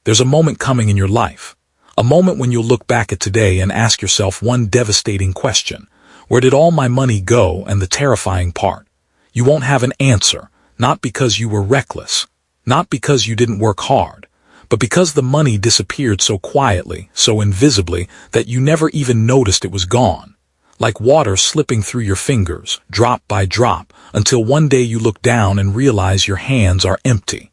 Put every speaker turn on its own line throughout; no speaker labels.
There's a moment coming in your life. A moment when you'll look back at today and ask yourself one devastating question. Where did all my money go? And the terrifying part, you won't have an answer, not because you were reckless, not because you didn't work hard, but because the money disappeared so quietly, so invisibly, that you never even noticed it was gone. Like water slipping through your fingers, drop by drop, until one day you look down and realize your hands are empty.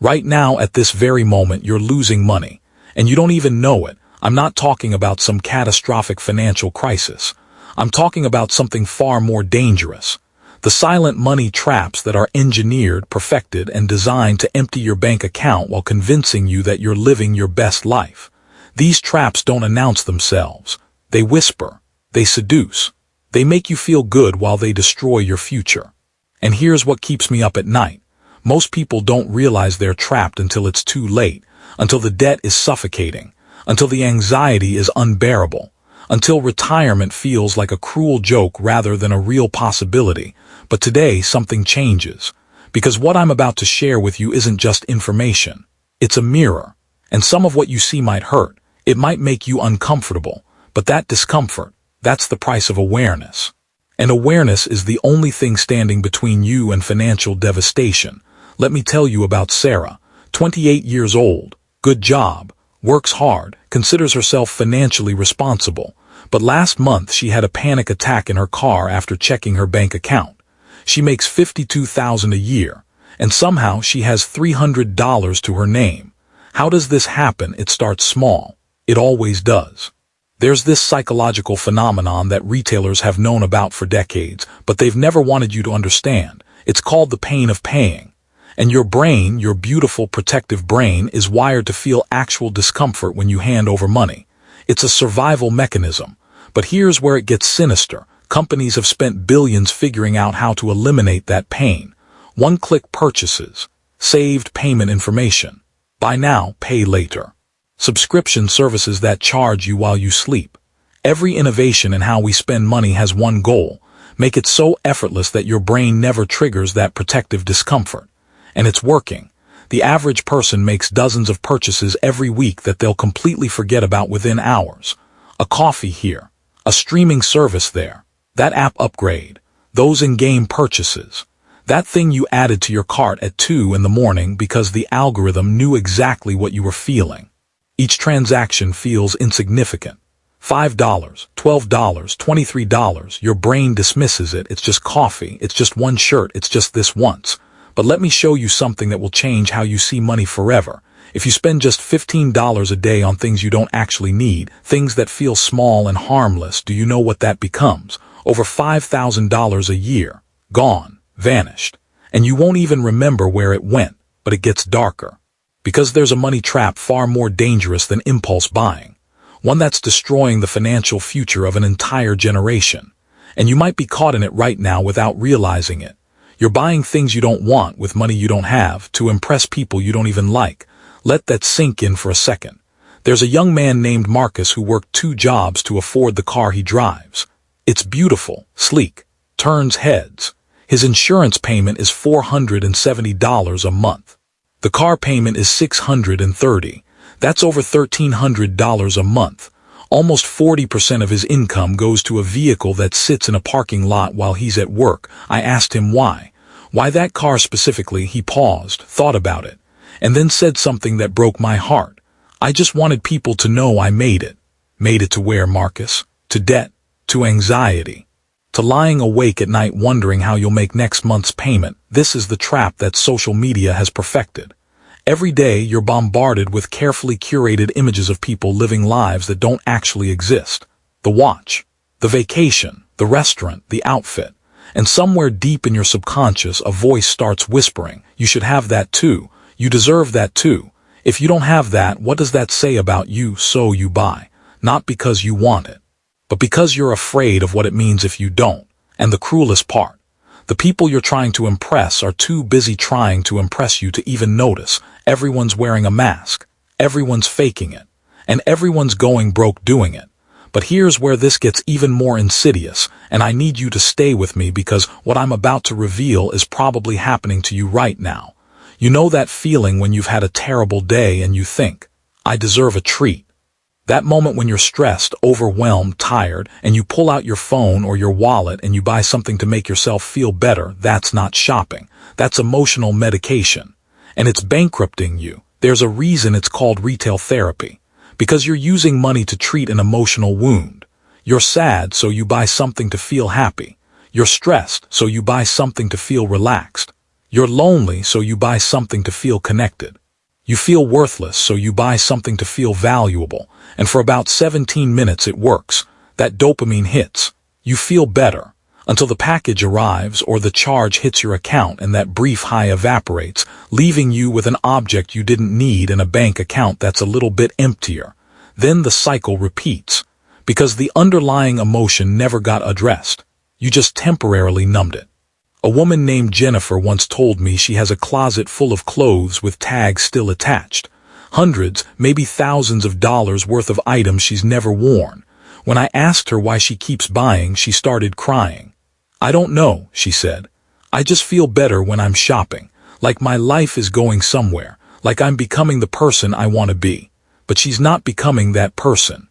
Right now, at this very moment, you're losing money, and you don't even know it. I'm not talking about some catastrophic financial crisis. I'm talking about something far more dangerous. The silent money traps that are engineered, perfected, and designed to empty your bank account while convincing you that you're living your best life. These traps don't announce themselves. They whisper. They seduce. They make you feel good while they destroy your future. And here's what keeps me up at night. Most people don't realize they're trapped until it's too late, until the debt is suffocating, until the anxiety is unbearable, until retirement feels like a cruel joke rather than a real possibility. But today something changes, because what I'm about to share with you isn't just information. It's a mirror, and some of what you see might hurt. It might make you uncomfortable, but that discomfort, that's the price of awareness. And awareness is the only thing standing between you and financial devastation. Let me tell you about Sarah, 28 years old, good job, works hard, considers herself financially responsible. But last month she had a panic attack in her car after checking her bank account. She makes $52,000 a year, and somehow she has $300 to her name. How does this happen? It starts small. It always does. There's this psychological phenomenon that retailers have known about for decades, but they've never wanted you to understand. It's called the pain of paying. And your brain, your beautiful protective brain, is wired to feel actual discomfort when you hand over money. It's a survival mechanism. But here's where it gets sinister. Companies have spent billions figuring out how to eliminate that pain. One-click purchases, saved payment information, buy now, pay later. Subscription services that charge you while you sleep. Every innovation in how we spend money has one goal: make it so effortless that your brain never triggers that protective discomfort. And it's working. The average person makes dozens of purchases every week that they'll completely forget about within hours. A coffee here, a streaming service there, that app upgrade, those in-game purchases, that thing you added to your cart at 2 in the morning because the algorithm knew exactly what you were feeling. Each transaction feels insignificant. $5, $12, $23, your brain dismisses it. It's just coffee, it's just one shirt, it's just this once. But let me show you something that will change how you see money forever. If you spend just $15 a day on things you don't actually need, things that feel small and harmless, do you know what that becomes? Over $5,000 a year. Gone. Vanished. And you won't even remember where it went, but it gets darker. Because there's a money trap far more dangerous than impulse buying. One that's destroying the financial future of an entire generation. And you might be caught in it right now without realizing it. You're buying things you don't want with money you don't have to impress people you don't even like. Let that sink in for a second. There's a young man named Marcus who worked 2 jobs to afford the car he drives. It's beautiful, sleek, turns heads. His insurance payment is $470 a month. The car payment is $630. That's over $1,300 a month. Almost 40% of his income goes to a vehicle that sits in a parking lot while he's at work. I asked him why. Why that car specifically? He paused, thought about it, and then said something that broke my heart. I just wanted people to know I made it. Made it to where, Marcus? To debt, to anxiety, to lying awake at night wondering how you'll make next month's payment. This is the trap that social media has perfected. Every day you're bombarded with carefully curated images of people living lives that don't actually exist. The watch, the vacation, the restaurant, the outfit. And somewhere deep in your subconscious a voice starts whispering, you should have that too. You deserve that too. If you don't have that, what does that say about you? So you buy. Not because you want it, but because you're afraid of what it means if you don't. And the cruelest part, the people you're trying to impress are too busy trying to impress you to even notice. Everyone's wearing a mask. Everyone's faking it. And everyone's going broke doing it. But here's where this gets even more insidious, and I need you to stay with me because what I'm about to reveal is probably happening to you right now. You know that feeling when you've had a terrible day and you think, I deserve a treat. That moment when you're stressed, overwhelmed, tired, and you pull out your phone or your wallet and you buy something to make yourself feel better, that's not shopping. That's emotional medication. And it's bankrupting you. There's a reason it's called retail therapy. Because you're using money to treat an emotional wound. You're sad, so you buy something to feel happy. You're stressed, so you buy something to feel relaxed. You're lonely, so you buy something to feel connected. You feel worthless, so you buy something to feel valuable. And for about 17 minutes it works. That dopamine hits. You feel better. Until the package arrives or the charge hits your account and that brief high evaporates, leaving you with an object you didn't need and a bank account that's a little bit emptier. Then the cycle repeats. Because the underlying emotion never got addressed. You just temporarily numbed it. A woman named Jennifer once told me she has a closet full of clothes with tags still attached. Hundreds, maybe thousands of dollars worth of items she's never worn. When I asked her why she keeps buying, she started crying. I don't know, she said. I just feel better when I'm shopping, like my life is going somewhere, like I'm becoming the person I want to be. But she's not becoming that person.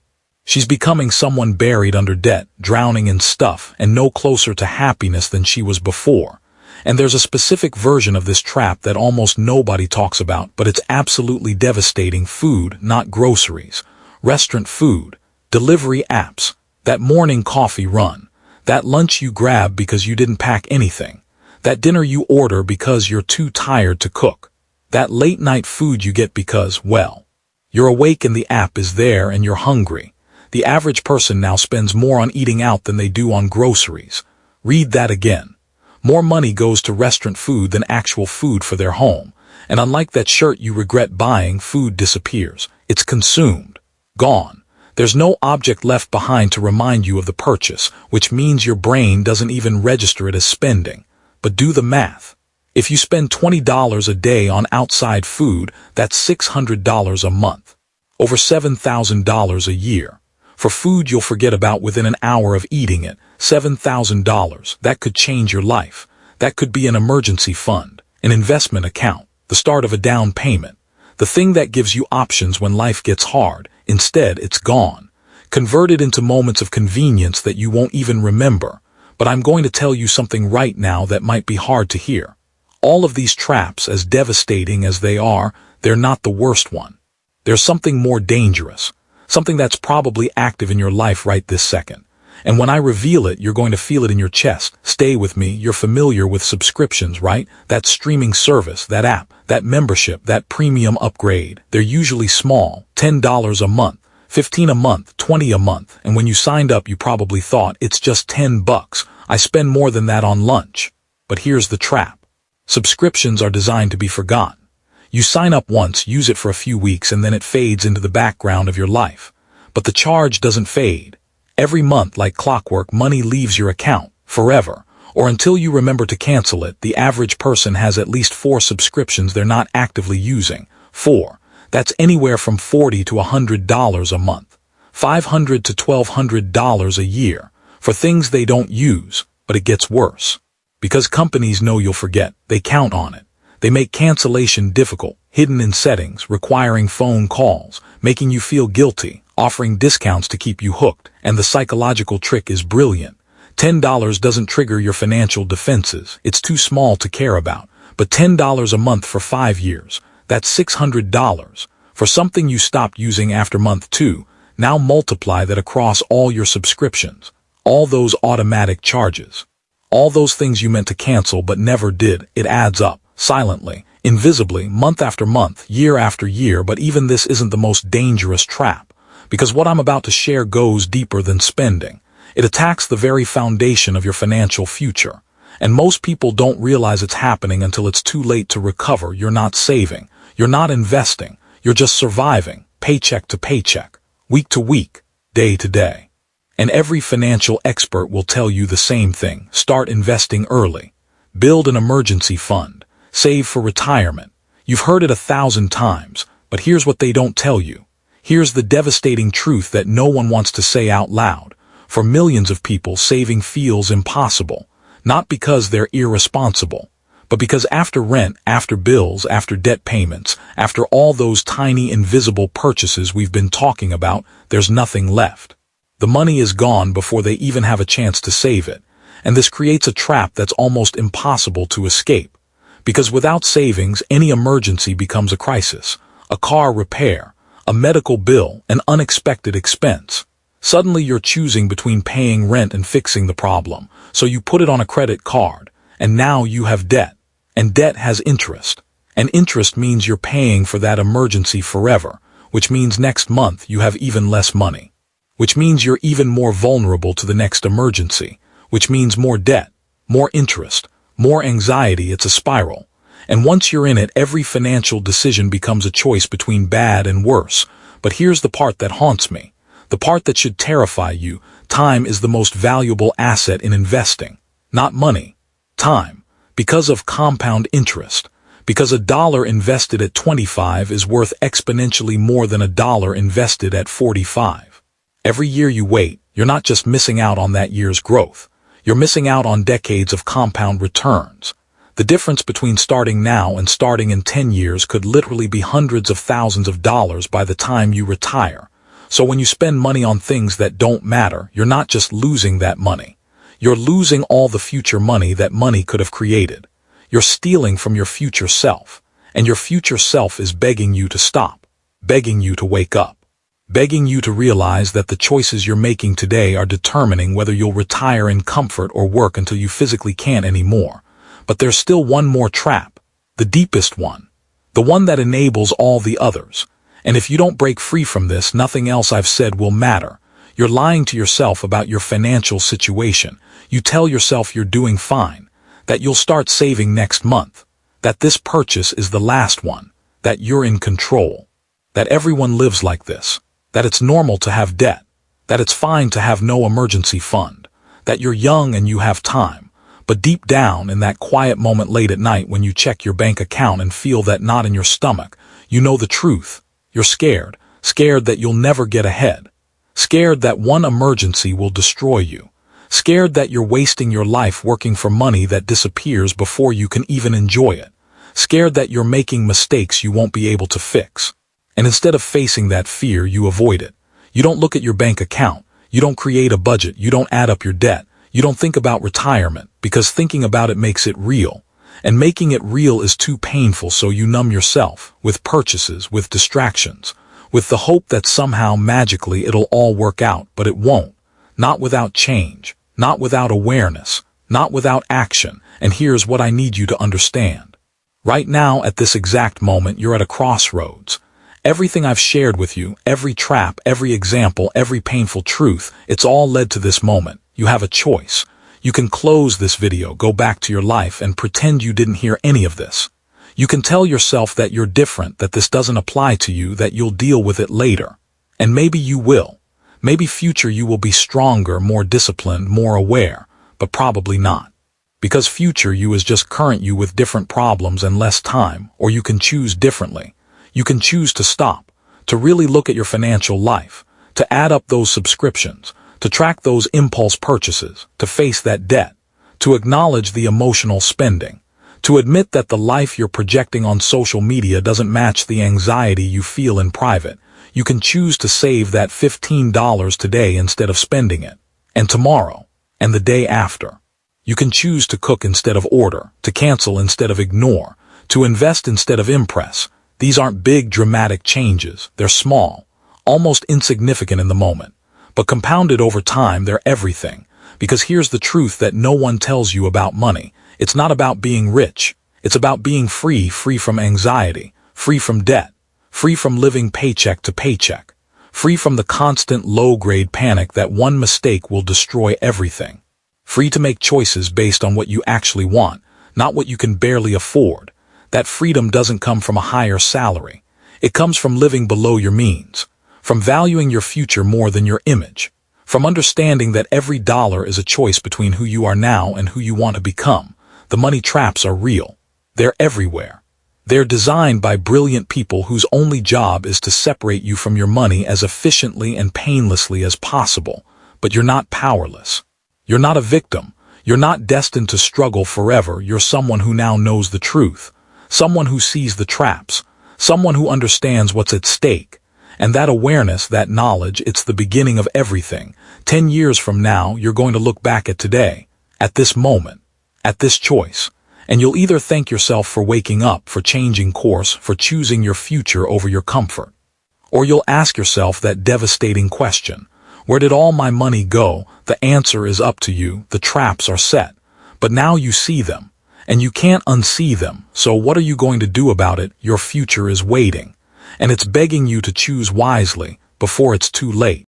She's becoming someone buried under debt, drowning in stuff, and no closer to happiness than she was before. And there's a specific version of this trap that almost nobody talks about, but it's absolutely devastating. Food, not groceries. Restaurant food. Delivery apps. That morning coffee run. That lunch you grab because you didn't pack anything. That dinner you order because you're too tired to cook. That late night food you get because, well, you're awake and the app is there and you're hungry. The average person now spends more on eating out than they do on groceries. Read that again. More money goes to restaurant food than actual food for their home. And unlike that shirt you regret buying, food disappears. It's consumed. Gone. There's no object left behind to remind you of the purchase, which means your brain doesn't even register it as spending. But do the math. If you spend $20 a day on outside food, that's $600 a month. Over $7,000 a year. For food you'll forget about within an hour of eating it, $7,000. That could change your life. That could be an emergency fund, an investment account, the start of a down payment. The thing that gives you options when life gets hard. Instead, it's gone. Converted into moments of convenience that you won't even remember. But I'm going to tell you something right now that might be hard to hear. All of these traps, as devastating as they are, they're not the worst one. There's something more dangerous. Something that's probably active in your life right this second. And when I reveal it, you're going to feel it in your chest. Stay with me. You're familiar with subscriptions, right? That streaming service, that app, that membership, that premium upgrade. They're usually small, $10 a month, $15 a month, $20 a month. And when you signed up, you probably thought, it's just $10. I spend more than that on lunch. But here's the trap. Subscriptions are designed to be forgotten. You sign up once, use it for a few weeks, and then it fades into the background of your life. But the charge doesn't fade. Every month, like clockwork, money leaves your account, forever. Or until you remember to cancel it. The average person has at least 4 subscriptions they're not actively using. 4. That's anywhere from $40 to $100 a month. $500 to $1,200 a year. For things they don't use. But it gets worse. Because companies know you'll forget, they count on it. They make cancellation difficult, hidden in settings, requiring phone calls, making you feel guilty, offering discounts to keep you hooked, and the psychological trick is brilliant. $10 doesn't trigger your financial defenses. It's too small to care about. But $10 a month for 5 years, that's $600. For something you stopped using after month 2, now multiply that across all your subscriptions, all those automatic charges, all those things you meant to cancel but never did. It adds up. Silently, invisibly, month after month, year after year. But even this isn't the most dangerous trap. Because what I'm about to share goes deeper than spending. It attacks the very foundation of your financial future. And most people don't realize it's happening until it's too late to recover. You're not saving. You're not investing. You're just surviving, paycheck to paycheck, week to week, day to day. And every financial expert will tell you the same thing. Start investing early. Build an emergency fund. Save for retirement. You've heard it 1,000 times, but here's what they don't tell you. Here's the devastating truth that no one wants to say out loud. For millions of people, saving feels impossible. Not because they're irresponsible, but because after rent, after bills, after debt payments, after all those tiny invisible purchases we've been talking about, there's nothing left. The money is gone before they even have a chance to save it, and this creates a trap that's almost impossible to escape. Because without savings, any emergency becomes a crisis, a car repair, a medical bill, an unexpected expense. Suddenly you're choosing between paying rent and fixing the problem, so you put it on a credit card, and now you have debt. And debt has interest. And interest means you're paying for that emergency forever, which means next month you have even less money. Which means you're even more vulnerable to the next emergency, which means more debt, more interest, more anxiety. It's a spiral. And once you're in it, every financial decision becomes a choice between bad and worse. But here's the part that haunts me. The part that should terrify you. Time is the most valuable asset in investing. Not money. Time. Because of compound interest. Because $1 invested at 25 is worth exponentially more than $1 invested at 45. Every year you wait, you're not just missing out on that year's growth. You're missing out on decades of compound returns. The difference between starting now and starting in 10 years could literally be hundreds of thousands of dollars by the time you retire. So when you spend money on things that don't matter, you're not just losing that money. You're losing all the future money that money could have created. You're stealing from your future self, and your future self is begging you to stop, begging you to wake up, begging you to realize that the choices you're making today are determining whether you'll retire in comfort or work until you physically can't anymore. But there's still one more trap, the deepest one, the one that enables all the others. And if you don't break free from this, nothing else I've said will matter. You're lying to yourself about your financial situation. You tell yourself you're doing fine, that you'll start saving next month, that this purchase is the last one, that you're in control, that everyone lives like this, that it's normal to have debt, that it's fine to have no emergency fund, that you're young and you have time. But deep down, in that quiet moment late at night when you check your bank account and feel that knot in your stomach, you know the truth. You're scared, scared that you'll never get ahead, scared that one emergency will destroy you, scared that you're wasting your life working for money that disappears before you can even enjoy it, scared that you're making mistakes you won't be able to fix. And instead of facing that fear, you avoid it. You don't look at your bank account. You don't create a budget. You don't add up your debt. You don't think about retirement, because thinking about it makes it real. And making it real is too painful, so you numb yourself with purchases, with distractions, with the hope that somehow magically it'll all work out, but it won't. Not without change, not without awareness, not without action. And here's what I need you to understand. Right now, at this exact moment, you're at a crossroads. Everything I've shared with you, every trap, every example, every painful truth, it's all led to this moment. You have a choice. You can close this video, go back to your life, and pretend you didn't hear any of this. You can tell yourself that you're different, that this doesn't apply to you, that you'll deal with it later. And maybe you will. Maybe future you will be stronger, more disciplined, more aware, but probably not. Because future you is just current you with different problems and less time, or you can choose differently. You can choose to stop, to really look at your financial life, to add up those subscriptions, to track those impulse purchases, to face that debt, to acknowledge the emotional spending, to admit that the life you're projecting on social media doesn't match the anxiety you feel in private. You can choose to save that $15 today instead of spending it, and tomorrow, and the day after. You can choose to cook instead of order, to cancel instead of ignore, to invest instead of impress. These aren't big, dramatic changes. They're small, almost insignificant in the moment. But compounded over time, they're everything. Because here's the truth that no one tells you about money. It's not about being rich. It's about being free, free from anxiety, free from debt, free from living paycheck to paycheck, free from the constant low-grade panic that one mistake will destroy everything, free to make choices based on what you actually want, not what you can barely afford. That freedom doesn't come from a higher salary. It comes from living below your means, from valuing your future more than your image, from understanding that every dollar is a choice between who you are now and who you want to become. The money traps are real. They're everywhere. They're designed by brilliant people whose only job is to separate you from your money as efficiently and painlessly as possible. But you're not powerless. You're not a victim. You're not destined to struggle forever. You're someone who now knows the truth, someone who sees the traps, someone who understands what's at stake. And that awareness, that knowledge, it's the beginning of everything. 10 years from now, you're going to look back at today, at this moment, at this choice. And you'll either thank yourself for waking up, for changing course, for choosing your future over your comfort. Or you'll ask yourself that devastating question: where did all my money go? The answer is up to you. The traps are set. But now you see them, and you can't unsee them. So what are you going to do about it? Your future is waiting, and it's begging you to choose wisely before it's too late.